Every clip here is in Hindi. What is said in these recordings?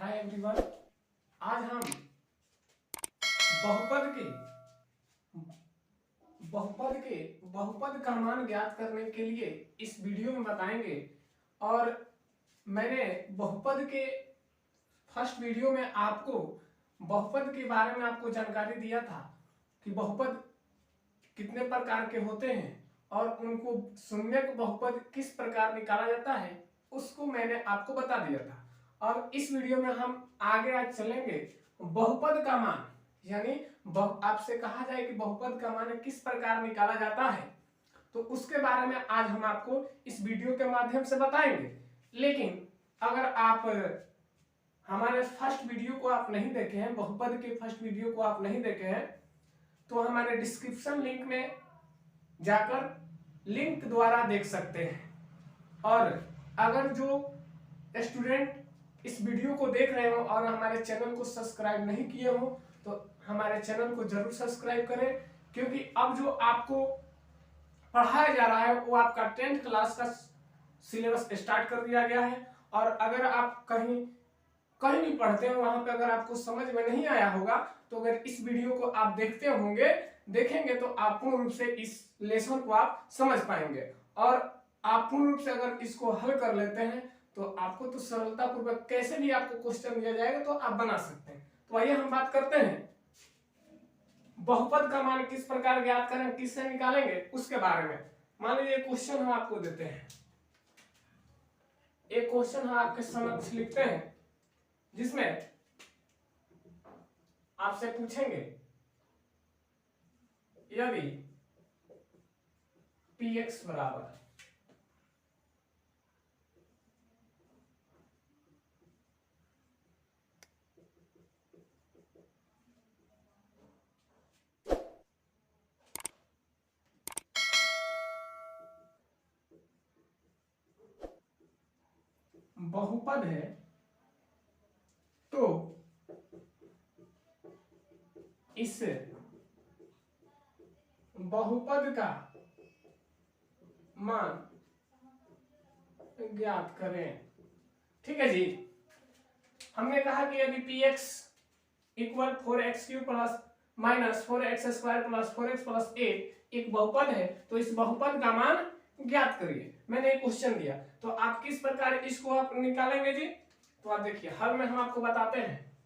Hi everyone. आज हम बहुपद के बहुपद का मान ज्ञात करने के लिए इस वीडियो में बताएंगे। और मैंने बहुपद के फर्स्ट वीडियो में आपको बहुपद के बारे में आपको जानकारी दिया था कि बहुपद कितने प्रकार के होते हैं और उनको शून्यक बहुपद किस प्रकार निकाला जाता है, उसको मैंने आपको बता दिया था। और इस वीडियो में हम आगे आज चलेंगे बहुपद का मान, यानी आपसे कहा जाए कि बहुपद का मान किस प्रकार निकाला जाता है, तो उसके बारे में आज हम आपको इस वीडियो के माध्यम से बताएंगे। लेकिन अगर आप हमारे फर्स्ट वीडियो को आप नहीं देखे हैं, बहुपद के फर्स्ट वीडियो को आप नहीं देखे हैं, तो हमारे डिस्क्रिप्शन लिंक में जाकर लिंक द्वारा देख सकते हैं। और अगर जो स्टूडेंट इस वीडियो को देख रहे हो और हमारे चैनल को सब्सक्राइब नहीं किए हो तो हमारे चैनल को जरूर सब्सक्राइब करें, क्योंकि अब जो आपको पढ़ाया जा रहा है वो आपका 10th क्लास का सिलेबस स्टार्ट कर दिया गया है। और अगर आप कहीं भी पढ़ते हो, वहां पे अगर आपको समझ में नहीं आया होगा तो अगर इस वीडियो को आप देखेंगे तो आप पूर्ण रूप से इस लेसन को आप समझ पाएंगे। और आप पूर्ण रूप से अगर इसको हल कर लेते हैं तो आपको तो सरलता पूर्वक कैसे भी आपको क्वेश्चन दिया जाएगा तो आप बना सकते हैं। तो आइए हम बात करते हैं बहुपद का मान किस प्रकार ज्ञात करें, किससे निकालेंगे उसके बारे में। मान लीजिए क्वेश्चन हम आपको देते हैं, एक क्वेश्चन हम आपके समक्ष लिखते हैं जिसमें आपसे पूछेंगे यदि px बराबर बहुपद है तो इस बहुपद का मान ज्ञात करें। ठीक है जी। हमने कहा कि यदि px equal 4x³ plus minus 4x² plus 4x plus 8 एक बहुपद है तो इस बहुपद का मान ज्ञात करिए। मैंने एक क्वेश्चन दिया तो आप किस प्रकार इसको आप निकालेंगे जी। तो आप देखिए हल में हम आपको बताते हैं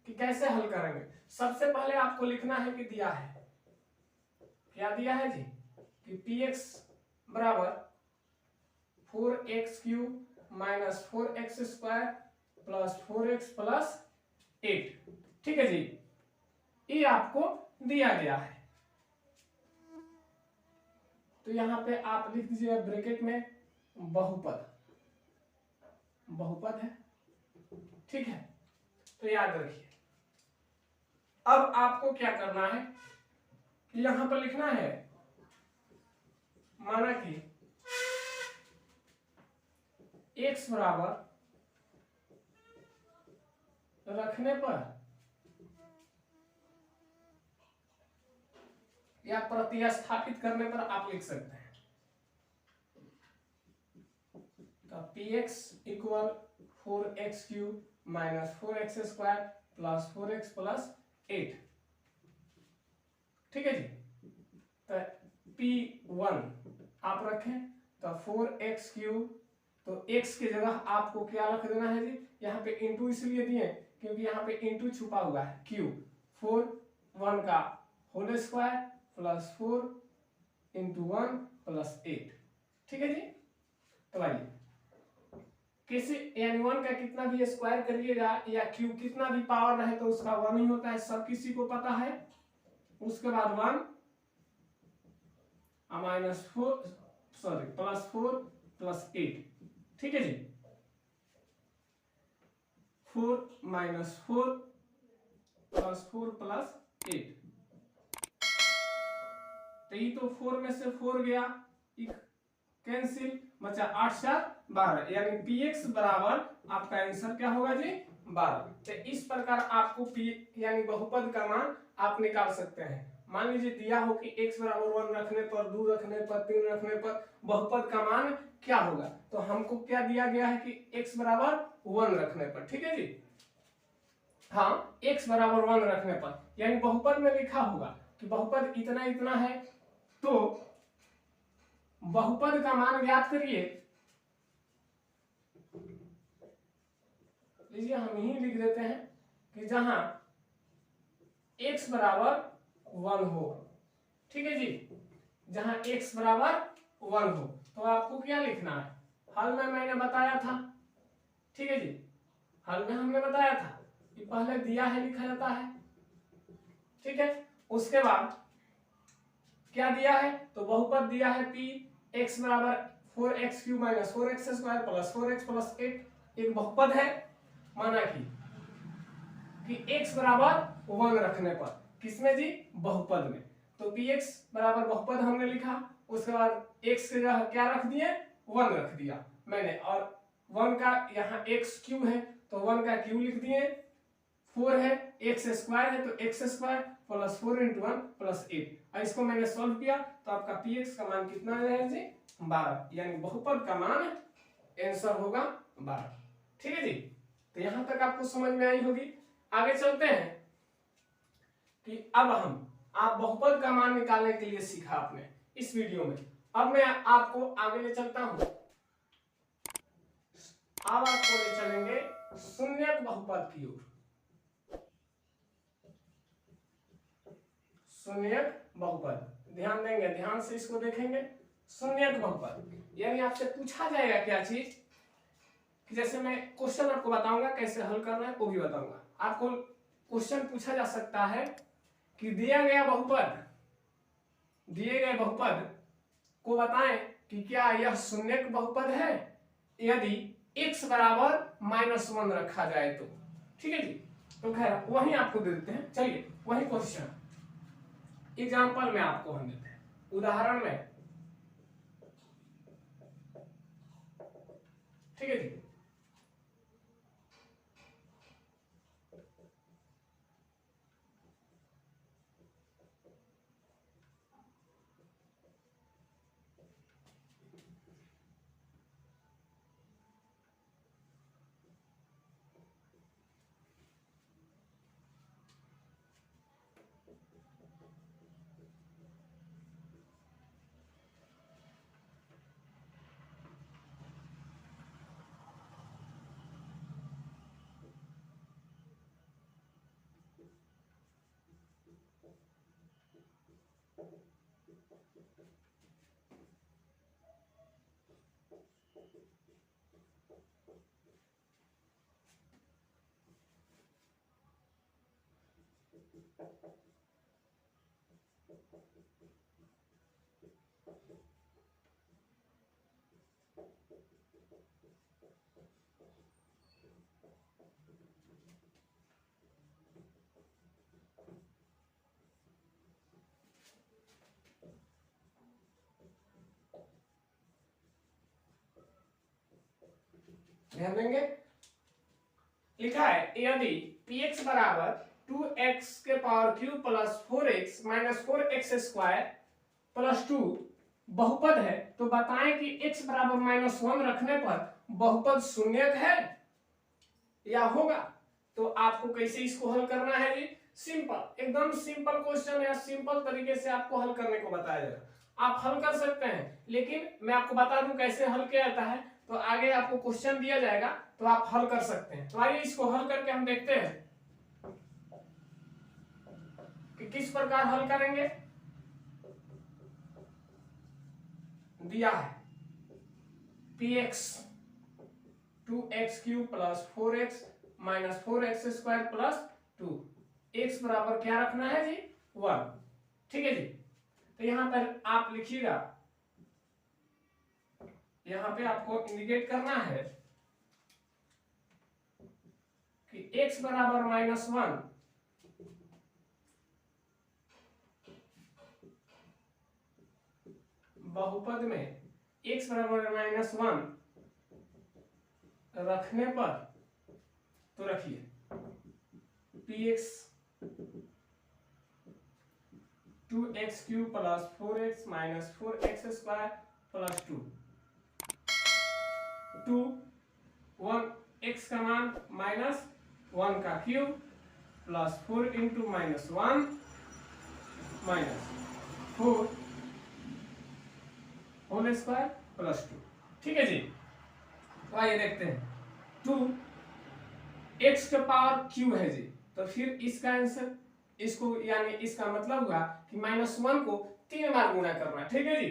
कि कैसे हल करेंगे। सबसे पहले आपको लिखना है कि दिया है, क्या दिया है जी, कि px बराबर 4x³ minus 4x² plus 4x plus 8। ठीक है जी, ये आपको दिया गया है। तो यहां पे आप लिख दीजिए ब्रैकेट में बहुपद है। ठीक है, तो याद रखिए। अब आपको क्या करना है कि यहां पर लिखना है, माना कि x बराबर रखने पर या प्रतिस्थापित करने पर आप लिख सकते हैं तो px equal 4x³ minus 4x² plus 4x plus 8। ठीक है जी। तो p1 आप रखें तो 4x³ तो x की जगह आपको क्या रख देना है जी, यहाँ पे इंटू इसलिए दिए क्योंकि यहाँ पे इंटू छुपा हुआ है, q 4 1 का whole square plus 4 into 1 plus 8। ठीक है जी। तो आइए किसी यानी 1 का कितना भी स्क्वायर करिएगा या q कितना भी पावर रहे तो उसका 1 ही होता है, सब किसी को पता है। उसके बाद 1 माइनस 4 सॉरी प्लस 4 प्लस 8। ठीक है जी। 4 माइनस 4 प्लस 4 प्लस 8। तो ये तो 4 में से 4 गया, कैंसिल, बचा 8 4 12, यानी px बराबर आपका आंसर क्या होगा जी, 12। तो इस प्रकार आपको p यानी बहुपद का मान आप निकाल सकते हैं। मान लीजिए दिया हो कि x बराबर 1 रखने पर, 2 रखने पर, 3 रखने पर बहुपद का मान क्या होगा, तो हमको क्या दिया गया है कि x बराबर 1 रखने पर, ठीक है जी। हाँ, x बराबर 1 रखने पर, यानी बहुपद में लिखा होगा कि बहुपद इतना इतना है, तो बहुपद का मान ज्ञात करिए। लीजिए हम यही लिख देते हैं कि जहां x बराबर 1 हो, ठीक है जी, जहां x बराबर 1 हो, तो आपको क्या लिखना है, हल में मैंने बताया था, ठीक है जी, हल में हमने बताया था कि पहले दिया है लिखा जाता है, ठीक है। उसके बाद क्या दिया है, तो बहुपद दिया है p, x बराबर 4x cube minus 4x square plus 4x plus 8, एक बहुपद है, माना कि x बराबर 1 रखने पर, किसमें जी, बहुपद में, तो px बराबर बहुपद हमने लिखा, उसके बाद x की जगह क्या रख दिए, 1 रख दिया मैंने, और 1 का यहाँ x क्यूब है तो 1 का क्यूब लिख दिए, 4 है, x स्क्वायर है तो x square plus 4 into 1 plus 8, और इसको मैंने सॉल्व किया तो आपका px का मान कितना है जी, 12, यानी बहुपद का मान आंसर होगा 12, ठीक है जी। तो यहां तक आपको समझ में आई होगी। आगे चलते हैं कि अब आप बहुपद का मान निकालने के लिए सीखा आपने इस वीडियो में, अब मैं आपको आगे ले चलता हूं, अब आपको ले चलेंगे शून्यक बहुपद की ओर। शून्यक बहुपद, ध्यान देंगे, ध्यान से इसको देखेंगे, शून्यक बहुपद, यानी आपसे पूछा जाएगा क्या चीज, कि जैसे मैं क्वेश्चन आपको बताऊंगा कैसे हल करना है वो भी बताऊंगा, आपको क्वेश्चन पूछा जा सकता है कि दिया गया बहुपद, दिए गए बहुपद को बताएं कि क्या यह शून्यक बहुपद है, यदि x बराबर -1 रखा जाए तो, ठीक है जी। तो खैर वही आपको दे देते हैं, चलिए वही क्वेश्चन एग्जाम्पल में आपको हम देते हैं, उदाहरण में, ठीक है जी। ध्यान देंगे, लिखा है यदि px बराबर 2x के power cube plus 4x minus 4x square plus 2 बहुपद है, तो बताएं कि x बराबर -1 रखने पर बहुपद शून्यक है या होगा। तो आपको कैसे इसको हल करना है जी, सिंपल, एकदम सिंपल क्वेश्चन है, सिंपल तरीके से आपको हल करने को बताया जाएगा, आप हल कर सकते हैं, लेकिन मैं आपको बता दूं कैसे हल किया जाता है, तो आगे आपको क्वेश्चन दिया जाएगा तो आप हल कर सकते हैं। तो आइए इसको हल करके हम देखते हैं कि किस प्रकार हल करेंगे। दिया है px 2x cube plus 4x minus 4x square plus 2, x बराबर क्या रखना है जी, 1, ठीक है जी। तो यहां पर आप लिखिएगा, यहां पे आपको इंडिकेट करना है कि x बराबर -1 बहुपद में x बराबर -1 रखने पर, तो रखिए px 2x³ plus 4x minus 4x² plus 2 1 x का मान माइनस 1 का cube plus 4 into minus 1 minus 4 whole square plus 2। ठीक है जी। तो आइए देखते हैं 2x का पावर क्यू है जी, तो फिर इसका आंसर इसको यानी इसका मतलब हुआ कि -1 को 3 बार गुना करना है। ठीक है जी,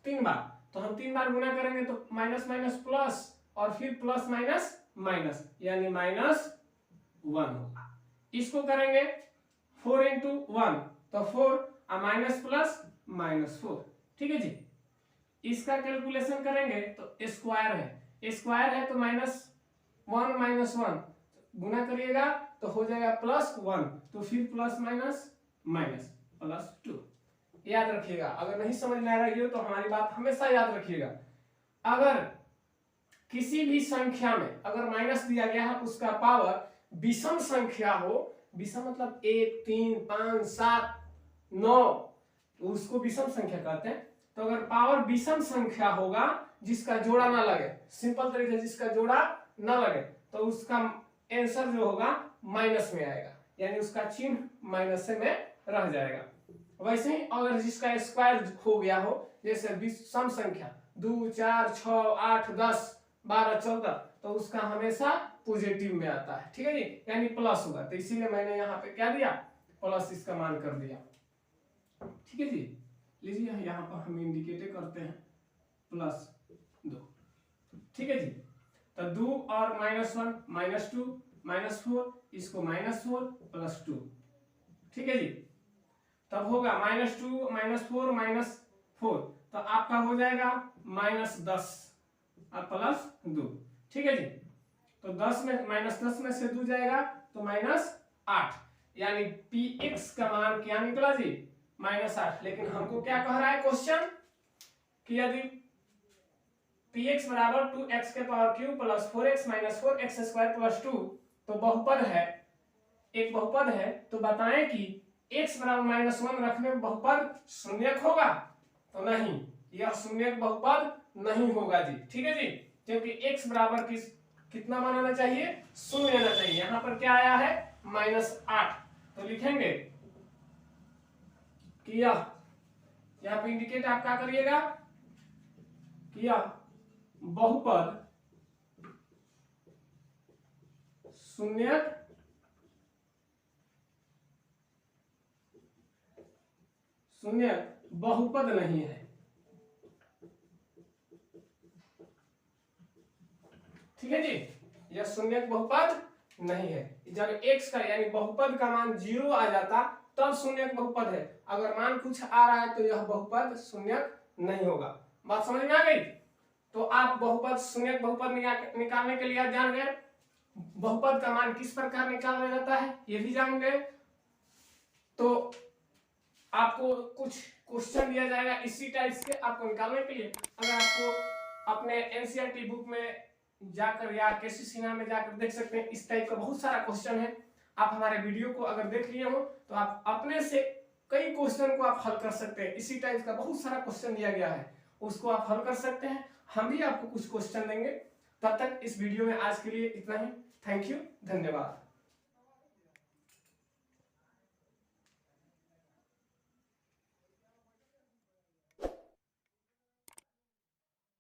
3 बार। तो हम 3 बार गुना करेंगे तो माइनस माइनस प्लस और फिर प्लस माइनस माइनस यानी -1 होगा। इसको करेंगे 4 इंटू 1 तो 4 और माइनस प्लस -4। ठीक है जी। इसका कैलकुलेशन करेंगे तो स्क्वायर है तो -1 -1 गुना करिएगा तो हो जाएगा +1, तो फिर प्लस माइनस माइनस +2। याद रखिएगा, अगर नहीं समझ में आ रही हो तो हमारी बात हमेशा याद रखिएगा। अगर किसी भी संख्या में अगर माइनस दिया गया है, उसका पावर विषम संख्या हो, विषम मतलब 1 3 5 7 9, उसको विषम संख्या कहते हैं। तो अगर पावर विषम संख्या होगा जिसका जोड़ा ना लगे, सिंपल तरीके से जिसका जोड़ा ना लगे, तो उसका आंसर जो होगा माइनस में आएगा, यानी उसका चिन्ह माइनस में रह जाएगा। वैसे ही अगर जिसका स्क्वायर हो गया हो, जैसे विषम संख्या 2 4 6 8 10 12 14, तो उसका हमेशा पॉजिटिव में आता है। ठीक है जी, यानी प्लस होगा। तो इसीलिए मैंने यहाँ पे क्या दिया, प्लस इसका मान कर दिया। ठीक है जी, लीजिए यहाँ पर हम इंडिकेट करते हैं +2। ठीक है जी। तो 2 और -1 -2 -4, इसको -4 प्लस 2। ठीक है जी। तब होगा -2 -4 -4, तो आपका हो जाएगा -10 और प्लस 2। ठीक है जी। तो 10 में -10 में से 2 जाएगा तो -8, यानी px का मान क्या निकला जी, -8। लेकिन हमको क्या कह रहा है क्वेश्चन कि यदि px बराबर 2x के power cube plus 4x minus 4x² plus 2, तो बहुपद है, एक बहुपद है, तो बताएं कि x बराबर -1 रखने में बहुपद शून्यक होगा? तो नहीं, यह शून्यक बहुपद नहीं होगा जी। ठीक है जी, क्योंकि x बराबर कितना बनाना चाहिए, 0 लेना चाहिए। यहाँ पर क्या आया है -8, तो लिखेंगे कि यह, यहाँ पे इंडिकेट आप क्या करिएगा कि यह बहुपद शून्यक बहुपद नहीं है। ठीक है जी, यह शून्यक बहुपद नहीं है। जब x का यानी बहुपद का मान 0 आ जाता तब शून्यक बहुपद है। अगर मान कुछ आ रहा है तो यह बहुपद शून्यक नहीं होगा। बात समझ में आ गई? तो आप बहुपद शून्यक बहुपद निकालने के लिए जान गए, बहुपद का मान किस प्रकार निकाला जाता है ये भी जान गए। तो आपको कुछ क्वेश्चन दिया जाएगा इसी टाइप के आपको निकालने के लिए। अगर आपको अपने एनसीईआरटी बुक में जाकर या केसी सिन्हा में जाकर देख सकते हैं, इस टाइप का बहुत सारा क्वेश्चन है। आप हमारे वीडियो को अगर देख लिए हो तो आप अपने से कई क्वेश्चन को आप हल कर सकते हैं। इसी टाइप का बहुत सारा क्वेश्चन दिया गया है, उसको आप हल कर सकते हैं। हम भी आपको कुछ क्वेश्चन देंगे। तब तक इस वीडियो में आज के लिए इतना ही। थैंक यू, धन्यवाद।